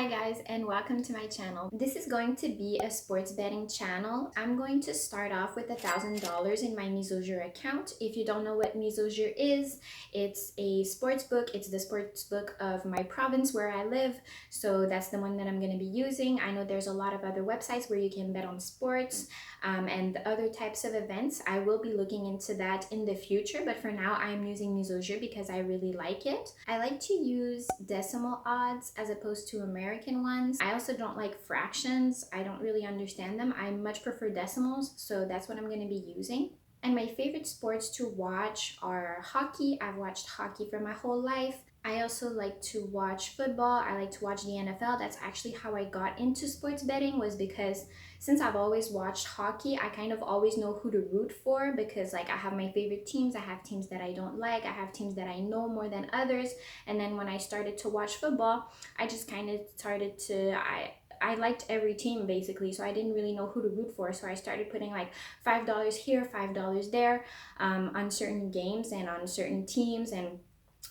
Hi guys, and welcome to my channel. This is going to be a sports betting channel. I'm going to start off with $1,000 in my Misogir account. If you don't know what Misogir is, it's a sports book. It's the sports book of my province where I live. So that's the one that I'm going to be using. I know there's a lot of other websites where you can bet on sports and other types of events. I will be looking into that in the future, but for now I'm using Misogir because I really like it. I like to use decimal odds as opposed to American ones. I also don't like fractions. I don't really understand them. I much prefer decimals, so that's what I'm going to be using. And my favorite sports to watch are hockey. I've watched hockey for my whole life. I also like to watch football. I like to watch the NFL. That's actually how I got into sports betting, was because since I've always watched hockey, I kind of always know who to root for because I have my favorite teams. I have teams that I don't like. I have teams that I know more than others. And then when I started to watch football, I just kind of started to, I liked every team basically, so I didn't really know who to root for. So I started putting like $5 here, $5 there on certain games and on certain teams and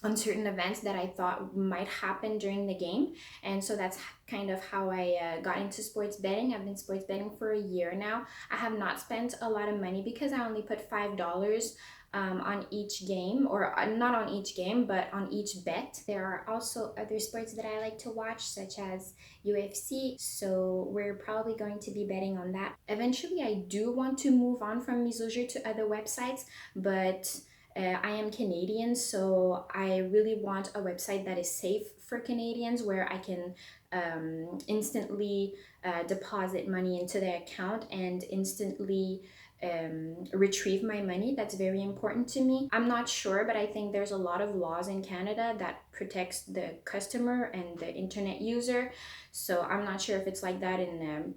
on certain events that I thought might happen during the game. And so that's kind of how I got into sports betting. I've been sports betting for a year now. I have not spent a lot of money because I only put $5 on each game, or not on each game, but on each bet. There are also other sports that I like to watch, such as UFC, so we're probably going to be betting on that. Eventually, I do want to move on from Misogir to other websites, but I am Canadian, so I really want a website that is safe for Canadians where I can instantly deposit money into their account and instantly retrieve my money. That's very important to me. I'm not sure, but I think there's a lot of laws in Canada that protects the customer and the internet user. So I'm not sure if it's like that in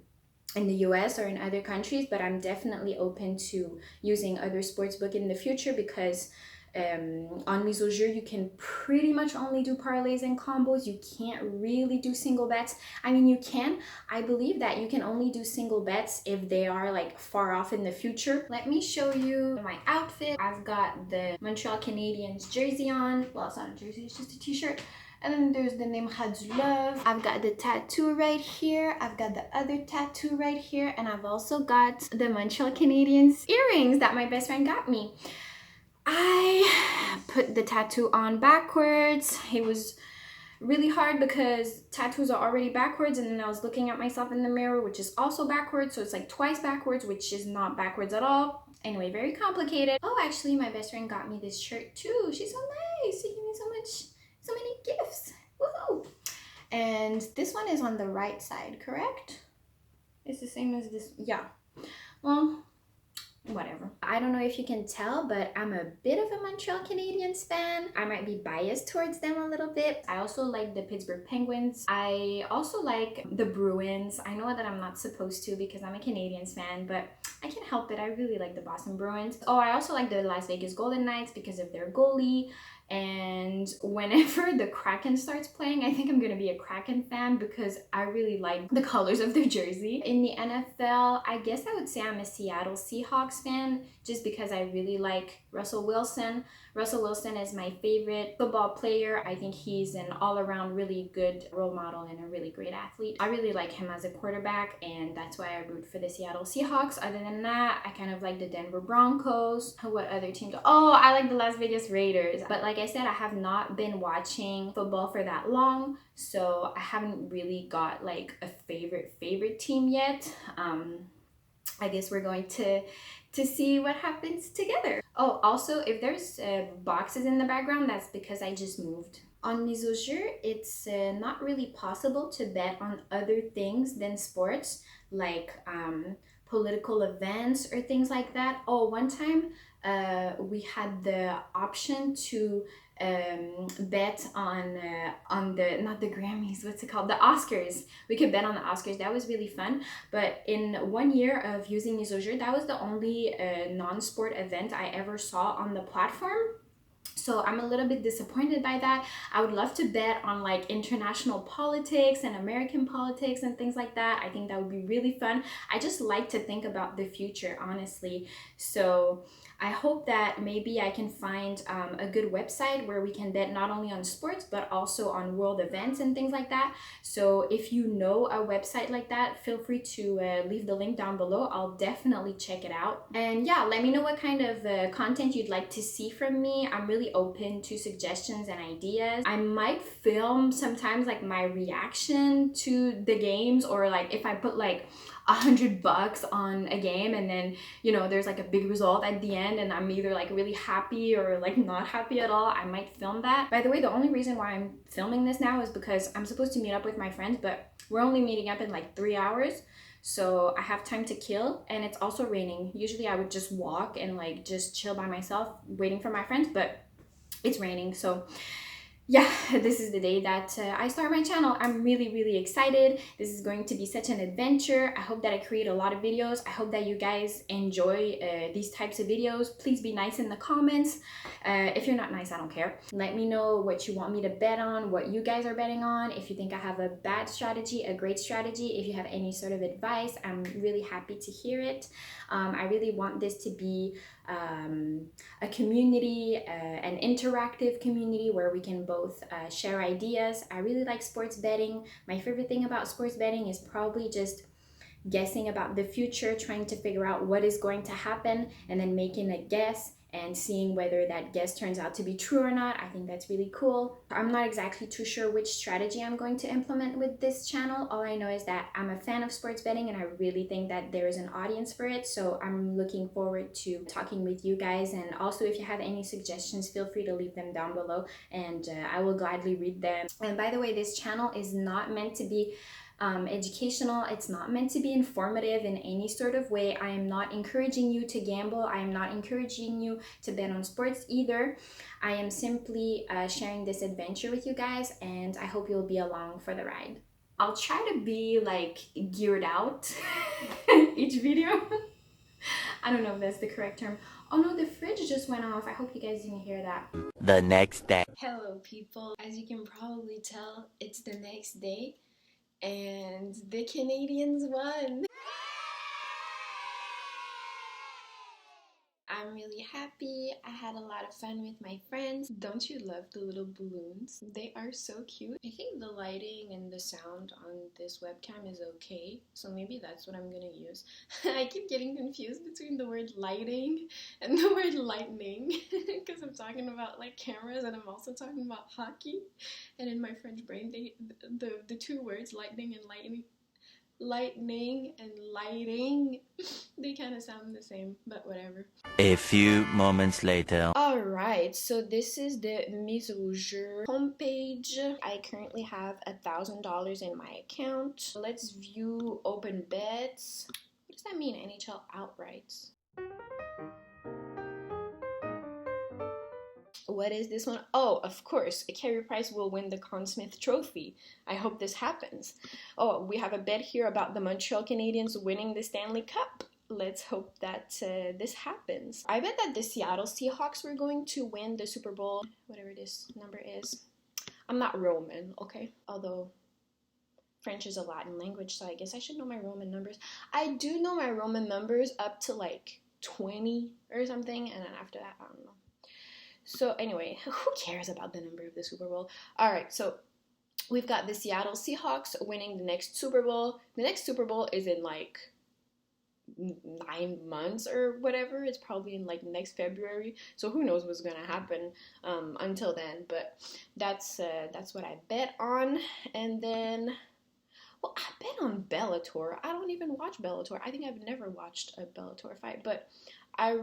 the US or in other countries, but I'm definitely open to using other sportsbook in the future because on Misogir you can pretty much only do parlays and combos. You can't really do single bets. I mean, you can. I believe that you can only do single bets if they are like far off in the future. Let me show you my outfit. I've got the Montreal Canadiens jersey on. Well, it's not a jersey, it's just a t-shirt. And then there's the name du Love. I've got the tattoo right here. I've got the other tattoo right here. And I've also got the Montreal Canadiens earrings that my best friend got me. I put the tattoo on backwards. It was really hard because tattoos are already backwards, and then I was looking at myself in the mirror, which is also backwards, so it's like twice backwards, which is not backwards at all. Anyway, very complicated. Oh, actually my best friend got me this shirt too. She's so nice. She gave me so many gifts. Woohoo! And this one is on the right side, correct? It's the same as this. Yeah. Well, whatever. I don't know if you can tell, but I'm a bit of a Montreal Canadiens fan. I might be biased towards them a little bit. I also like the Pittsburgh Penguins. I also like the Bruins. I know that I'm not supposed to because I'm a Canadiens fan, but I can't help it. I really like the Boston Bruins. Oh, I also like the Las Vegas Golden Knights because of their goalie. And whenever the Kraken starts playing, I think I'm gonna be a Kraken fan because I really like the colors of their jersey. In the NFL, I guess I would say I'm a Seattle Seahawks fan just because I really like Russell Wilson. Russell Wilson is my favorite football player. I think he's an all-around really good role model and a really great athlete. I really like him as a quarterback, and that's why I root for the Seattle Seahawks. Other than that, I kind of like the Denver Broncos. What other teams? Oh, I like the Las Vegas Raiders. But like I said, I have not been watching football for that long, so I haven't really got like a favorite team yet. I guess we're going to see what happens together. Oh, also, if there's boxes in the background, that's because I just moved. On Misogir, it's not really possible to bet on other things than sports, like political events or things like that. Oh, one time we had the option to bet on the, not the Grammys, what's it called, the Oscars. We could bet on the Oscars. That was really fun. But in 1 year of using Misogir, that was the only non-sport event I ever saw on the platform. So I'm a little bit disappointed by that. I would love to bet on like international politics and American politics and things like that. I think that would be really fun. I just like to think about the future, honestly. So I hope that maybe I can find a good website where we can bet not only on sports but also on world events and things like that. So if you know a website like that, feel free to leave the link down below. I'll definitely check it out. And yeah, let me know what kind of content you'd like to see from me. I'm really open to suggestions and ideas. I might film sometimes like my reaction to the games, or like if I put like $100 on a game and then, you know, there's like a big result at the end and I'm either like really happy or like not happy at all, I might film that. By the way, the only reason why I'm filming this now is because I'm supposed to meet up with my friends, but we're only meeting up in like 3 hours. So I have time to kill, and it's also raining. Usually I would just walk and like just chill by myself waiting for my friends, but it's raining. So yeah, this is the day that I start my channel. I'm really excited. This is going to be such an adventure. I hope that I create a lot of videos. I hope that you guys enjoy these types of videos. Please be nice in the comments. If you're not nice, I don't care. Let me know what you want me to bet on, what you guys are betting on. If you think I have a bad strategy, a great strategy, if you have any sort of advice, I'm really happy to hear it. I really want this to be a community, an interactive community where we can both share ideas. I really like sports betting. My favorite thing about sports betting is probably just guessing about the future, trying to figure out what is going to happen and then making a guess and seeing whether that guess turns out to be true or not. I think that's really cool. I'm not exactly too sure which strategy I'm going to implement with this channel. All I know is that I'm a fan of sports betting and I really think that there is an audience for it. So I'm looking forward to talking with you guys. And also, if you have any suggestions, feel free to leave them down below and I will gladly read them. And by the way, this channel is not meant to be educational. It's not meant to be informative in any sort of way. I am not encouraging you to gamble. I am not encouraging you to bet on sports either. I am simply sharing this adventure with you guys, and I hope you'll be along for the ride. I'll try to be like geared out each video. I don't know if that's the correct term. Oh no, the fridge just went off. I hope you guys didn't hear that. The next day. Hello people. As you can probably tell, it's the next day and the Canadians won. I'm really happy. I had a lot of fun with my friends. Don't you love the little balloons? They are so cute. I think the lighting and the sound on this webcam is okay, so maybe that's what I'm gonna use. I keep getting confused between the word lighting and the word lightning because I'm talking about like cameras and I'm also talking about hockey, and in my French brain the two words lightning and lighting, they kind of sound the same, but whatever. A few moments later. Alright, so this is the mise au jeu homepage. I currently have $1,000 in my account. Let's view open bets. What does that mean, NHL outrights? What is this one? Oh, of course, Carey Price will win the Conn Smythe Trophy. I hope this happens. Oh, we have a bet here about the Montreal Canadiens winning the Stanley Cup. Let's hope that this happens. I bet that the Seattle Seahawks were going to win the Super Bowl, whatever this number is. I'm not Roman, okay? Although French is a Latin language, so I guess I should know my Roman numbers. I do know my Roman numbers up to like 20 or something, and then after that, I don't know. So anyway, who cares about the number of the Super Bowl? All right, so we've got the Seattle Seahawks winning the next Super Bowl. The next Super Bowl is in like 9 months or whatever. It's probably in like next February. So who knows what's gonna happen until then. But that's what I bet on. And then, well, I bet on Bellator. I don't even watch Bellator. I think I've never watched a Bellator fight, but I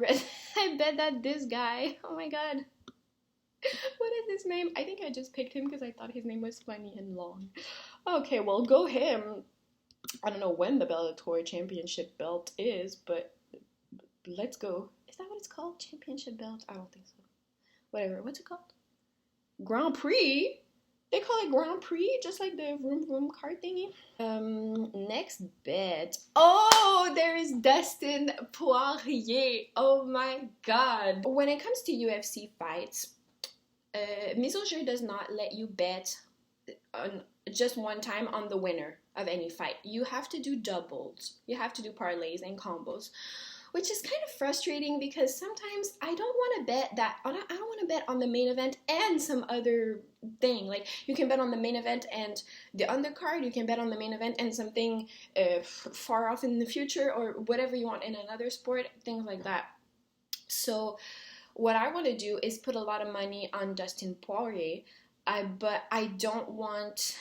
bet that this guy, oh my god, what is his name? I think I just picked him because I thought his name was funny and long. Okay, well, go him. I don't know when the Bellator championship belt is, but let's go. Is that what it's called? Championship belt? I don't think so. Whatever. What's it called? Grand Prix? They call it Grand Prix, just like the vroom vroom card thingy. Next bet. Oh, there is Dustin Poirier. Oh my god. When it comes to UFC fights, Misogyr does not let you bet on just one time on the winner of any fight. You have to do doubles. You have to do parlays and combos, which is kind of frustrating because sometimes I don't want to bet that. I don't want to bet on the main event and some other thing. Like, you can bet on the main event and the undercard. You can bet on the main event and something far off in the future, or whatever you want in another sport, things like that. So what I want to do is put a lot of money on Dustin Poirier, but I don't want,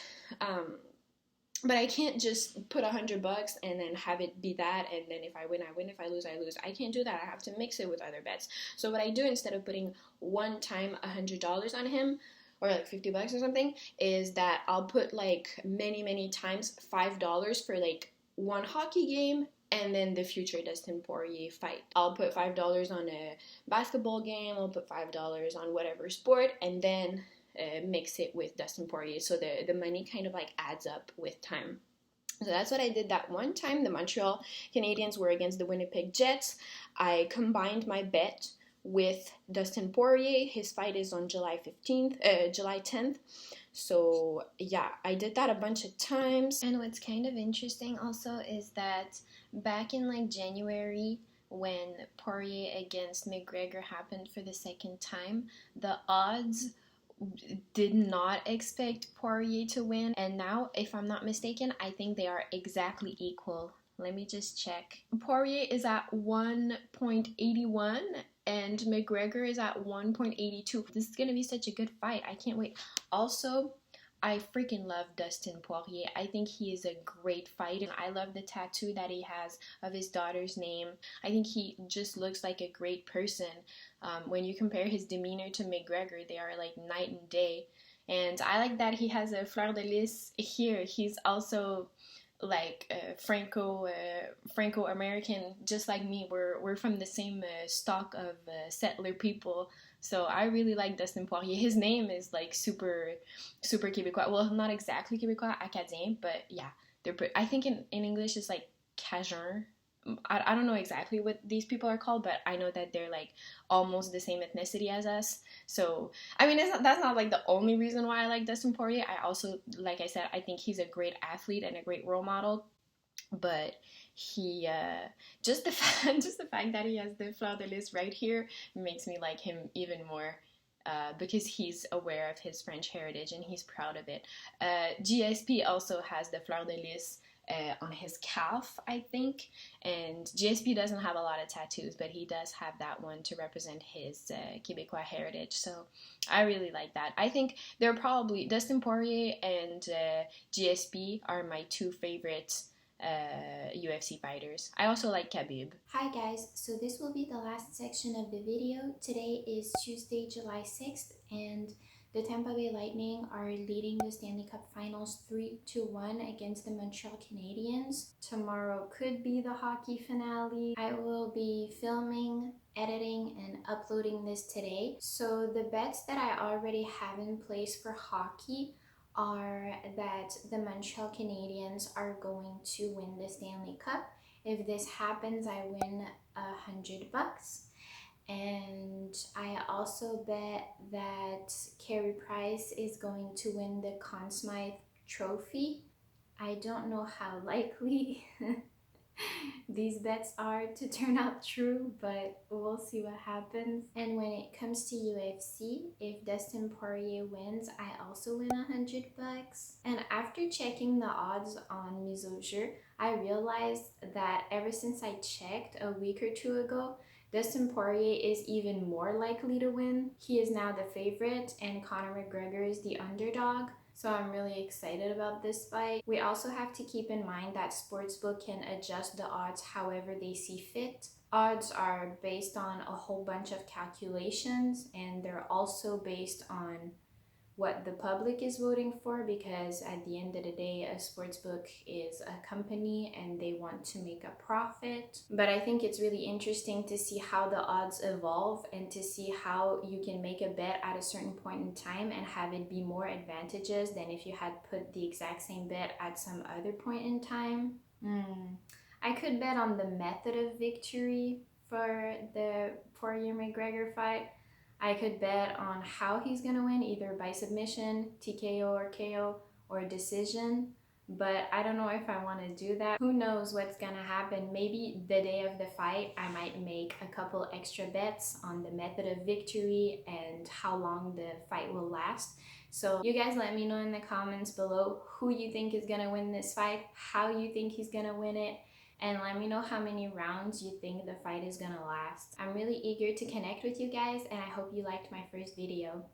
but I can't just put $100 and then have it be that, and then if I win, I win, if I lose, I lose. I can't do that. I have to mix it with other bets. So what I do, instead of putting one time $100 on him, or like $50 or something, is that I'll put like many times $5 for like one hockey game, and then the future Dustin Poirier fight. I'll put $5 on a basketball game, I'll put $5 on whatever sport, and then mix it with Dustin Poirier, so the money kind of like adds up with time. So that's what I did that one time. The Montreal Canadiens were against the Winnipeg Jets. I combined my bet with Dustin Poirier. His fight is on July 10th. So yeah, I did that a bunch of times. And what's kind of interesting also is that back in like January, when Poirier against McGregor happened for the second time, the odds did not expect Poirier to win, and now, if I'm not mistaken, I think they are exactly equal. Let me just check. Poirier is at 1.81 and McGregor is at 1.82. This is gonna be such a good fight. I can't wait. Also, I freaking love Dustin Poirier. I think he is a great fighter. I love the tattoo that he has of his daughter's name. I think he just looks like a great person. When you compare his demeanor to McGregor, they are like night and day. And I like that he has a fleur de lis here. He's also like Franco-American, just like me. We're from the same stock of settler people. So I really like Dustin Poirier. His name is like super Québécois. Well, not exactly Québécois, Acadien, but yeah. I think in English it's like Cajun. I don't know exactly what these people are called, but I know that they're like almost the same ethnicity as us. So, I mean, that's not like the only reason why I like Dustin Poirier. I also, like I said, I think he's a great athlete and a great role model. But he, just the fact that he has the fleur de lis right here makes me like him even more. Because he's aware of his French heritage and he's proud of it. GSP also has the fleur de lis on his calf, I think, and GSP doesn't have a lot of tattoos, but he does have that one to represent his Québécois heritage, so I really like that. I think they're probably, Dustin Poirier and GSP are my two favorite UFC fighters. I also like Khabib. Hi guys, so this will be the last section of the video. Today is Tuesday, July 6th, and the Tampa Bay Lightning are leading the Stanley Cup Finals 3-1 against the Montreal Canadiens. Tomorrow could be the hockey finale. I will be filming, editing, and uploading this today. So the bets that I already have in place for hockey are that the Montreal Canadiens are going to win the Stanley Cup. If this happens, I win $100. And I also bet that Carey Price is going to win the Conn Smythe Trophy. I don't know how likely these bets are to turn out true, but we'll see what happens. And when it comes to UFC, if Dustin Poirier wins, I also win $100. And after checking the odds on Misogyr, I realized that ever since I checked a week or two ago, Dustin Poirier is even more likely to win. He is now the favorite and Conor McGregor is the underdog. So I'm really excited about this fight. We also have to keep in mind that Sportsbook can adjust the odds however they see fit. Odds are based on a whole bunch of calculations, and they're also based on what the public is voting for, because at the end of the day, a sportsbook is a company and they want to make a profit. But I think it's really interesting to see how the odds evolve and to see how you can make a bet at a certain point in time and have it be more advantageous than if you had put the exact same bet at some other point in time. I could bet on the method of victory for the Poirier-McGregor fight. I could bet on how he's gonna win, either by submission, TKO or KO, or decision. But I don't know if I want to do that. Who knows what's gonna happen? Maybe the day of the fight, I might make a couple extra bets on the method of victory and how long the fight will last. So you guys let me know in the comments below who you think is gonna win this fight, how you think he's gonna win it, and let me know how many rounds you think the fight is gonna last. I'm really eager to connect with you guys, and I hope you liked my first video.